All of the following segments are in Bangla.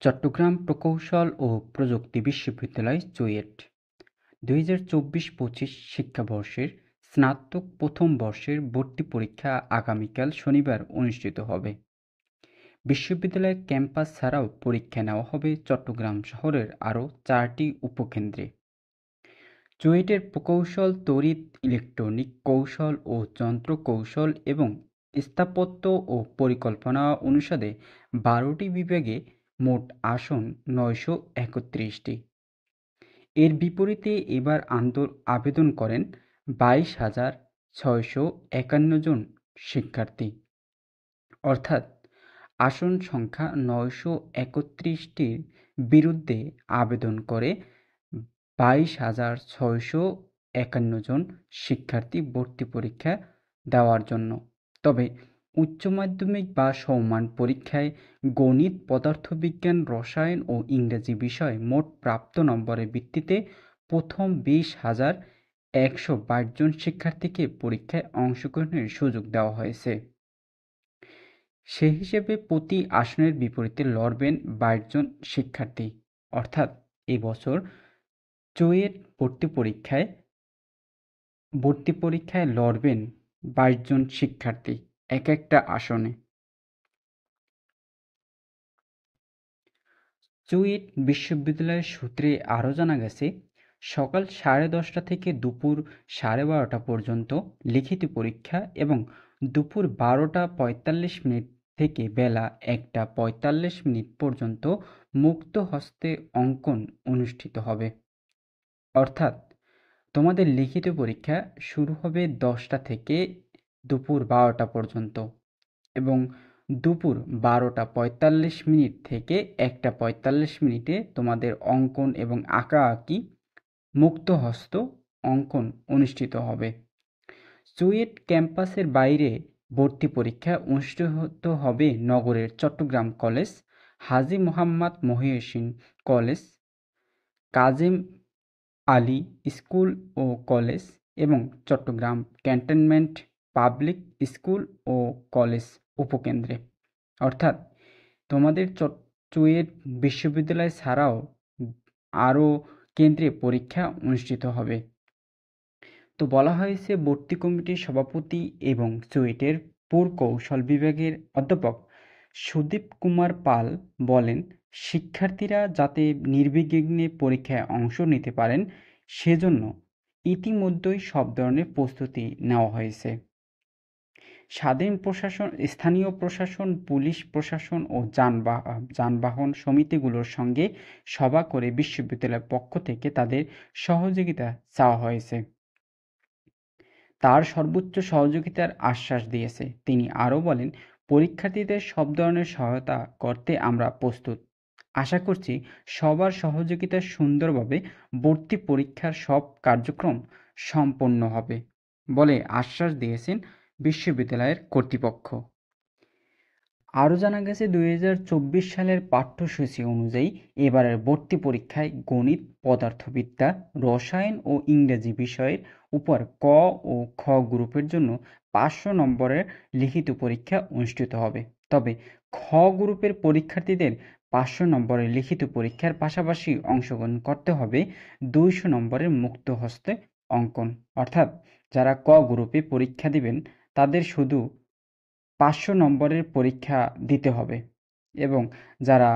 চট্টগ্রাম প্রকৌশল ও প্রযুক্তি বিশ্ববিদ্যালয় চুয়েট ২০২৪-২৫ শিক্ষাবর্ষের স্নাতক প্রথম বর্ষের ভর্তি পরীক্ষা আগামীকাল শনিবার অনুষ্ঠিত হবে। বিশ্ববিদ্যালয়ের ক্যাম্পাস ছাড়াও পরীক্ষা নেওয়া হবে চট্টগ্রাম শহরের আরও 4টি উপকেন্দ্রে। চুয়েটের প্রকৌশল, তড়িৎ, ইলেকট্রনিক কৌশল ও যন্ত্র কৌশল এবং স্থাপত্য ও পরিকল্পনা অনুষদে 12টি বিভাগে মোট আসন 931টি। এর বিপরীতে এবার আবেদন করেন 22,651 জন শিক্ষার্থী, অর্থাৎ আসন সংখ্যা 931টির বিরুদ্ধে আবেদন করে 22,651 জন শিক্ষার্থী ভর্তি পরীক্ষা দেওয়ার জন্য। তবে উচ্চ মাধ্যমিক বা সমমান পরীক্ষায় গণিত, পদার্থবিজ্ঞান, রসায়ন ও ইংরেজি বিষয়ে মোট প্রাপ্ত নম্বরের ভিত্তিতে প্রথম 20,122 জন শিক্ষার্থীকে পরীক্ষায় অংশগ্রহণের সুযোগ দেওয়া হয়েছে। সে হিসেবে প্রতি আসনের বিপরীতে লড়বেন 22 জন শিক্ষার্থী, অর্থাৎ এবছর চুয়েট ভর্তি পরীক্ষায় লড়বেন 22 জন শিক্ষার্থী এক একটা আসনে। চুয়েট বিশ্ববিদ্যালয়ের সূত্রে আরও জানা গেছে, সকাল 10:30 থেকে দুপুর 12:30 পর্যন্ত লিখিত পরীক্ষা এবং দুপুর 12:45 থেকে বেলা 1:45 পর্যন্ত মুক্ত হস্তে অঙ্কন অনুষ্ঠিত হবে। অর্থাৎ তোমাদের লিখিত পরীক্ষা শুরু হবে 10টা থেকে দুপুর 12টা পর্যন্ত এবং দুপুর 12:45 থেকে 1:45 তোমাদের অঙ্কন এবং আঁকাআঁকি মুক্তহস্ত অঙ্কন অনুষ্ঠিত হবে। চুয়েট ক্যাম্পাসের বাইরে ভর্তি পরীক্ষা অনুষ্ঠিত হবে নগরের Chittagong college, Haji Mohammad Mohiuddin college, Kazem Ali school ও কলেজ এবং চট্টগ্রাম ক্যান্টনমেন্ট পাবলিক স্কুল ও কলেজ উপকেন্দ্রে। অর্থাৎ তোমাদের চুয়েট বিশ্ববিদ্যালয় ছাড়াও আরও কেন্দ্রে পরীক্ষা অনুষ্ঠিত হবে। তো বলা হয়েছে, ভর্তি কমিটির সভাপতি এবং চুয়েটের পুরকৌশল বিভাগের অধ্যাপক সুদীপ কুমার পাল বলেন, শিক্ষার্থীরা যাতে নির্বিঘ্নে পরীক্ষায় অংশ নিতে পারেন সেজন্য ইতিমধ্যেই সব ধরনের প্রস্তুতি নেওয়া হয়েছে। স্বাধীন প্রশাসন, স্থানীয় প্রশাসন, পুলিশ প্রশাসন ও যানবাহন সমিতিগুলোর সঙ্গে সভা করে বিশ্ববিদ্যালয়ের পক্ষ থেকে তাদের সহযোগিতা চাওয়া হয়েছে। তার সর্বোচ্চ সহযোগিতার আশ্বাস দিয়েছে। তিনি আরও বলেন, পরীক্ষার্থীদের সব ধরনের সহায়তা করতে আমরা প্রস্তুত। আশা করছি সবার সহযোগিতায় সুন্দরভাবে ভর্তি পরীক্ষার সব কার্যক্রম সম্পন্ন হবে বলে আশ্বাস দিয়েছেন বিশ্ববিদ্যালয়ের কর্তৃপক্ষ। আরও জানা গেছে, 2024 সালের পাঠ্যসূচি অনুযায়ী এবারের ভর্তি পরীক্ষায় গণিত, পদার্থবিদ্যা, রসায়ন ও ইংরেজি বিষয়ের উপর ক ও খ গ্রুপের জন্য 500 নম্বরের লিখিত পরীক্ষা অনুষ্ঠিত হবে। তবে খ গ্রুপের পরীক্ষার্থীদের 500 নম্বরের লিখিত পরীক্ষার পাশাপাশি অংশগ্রহণ করতে হবে 200 নম্বরের মুক্ত হস্তে অঙ্কন। অর্থাৎ যারা ক গ্রুপে পরীক্ষা দিবেন তাদের শুধু 500 নম্বরের পরীক্ষা দিতে হবে এবং যারা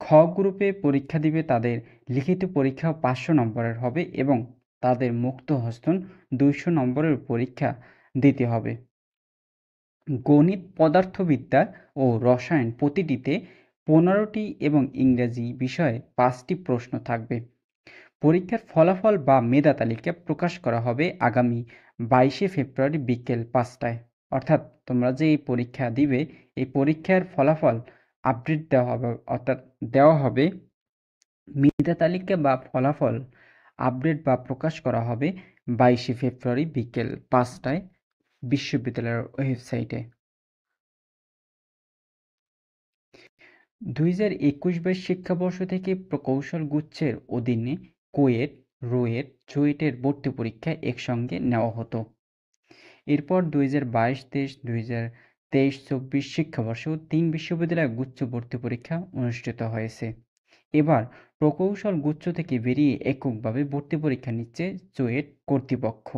খ গ্রুপে পরীক্ষা দিবে তাদের লিখিত পরীক্ষাও 500 নম্বরের হবে এবং তাদের মুক্ত হস্তন 200 নম্বরের পরীক্ষা দিতে হবে। গণিত, পদার্থবিদ্যা ও রসায়ন প্রতিটিতে 15টি এবং ইংরেজি বিষয়ে 5টি প্রশ্ন থাকবে। পরীক্ষার ফলাফল বা মেধা তালিকা প্রকাশ করা হবে আগামী 22শে ফেব্রুয়ারি বিকেল 5টায়। অর্থাৎ তোমরা যে এই পরীক্ষা দিবে, এই পরীক্ষার ফলাফল আপডেট দেওয়া হবে মেধা তালিকা বা ফলাফল আপডেট বা প্রকাশ করা হবে 22শে ফেব্রুয়ারি বিকেল 5টায় বিশ্ববিদ্যালয়ের ওয়েবসাইটে। 2021-22 শিক্ষাবর্ষ থেকে প্রকৌশল গুচ্ছের অধীনে কুয়েট, রুয়েট, চুয়েটের ভর্তি পরীক্ষা একসঙ্গে নেওয়া হতো। এরপর 2022-23, 23-24 শিক্ষাবর্ষে ৩ বিশ্ববিদ্যালয়ে গুচ্ছ ভর্তি পরীক্ষা অনুষ্ঠিত হয়েছে। এবার প্রকৌশল গুচ্ছ থেকে বেরিয়ে এককভাবে ভর্তি পরীক্ষা নিচ্ছে চুয়েট কর্তৃপক্ষ।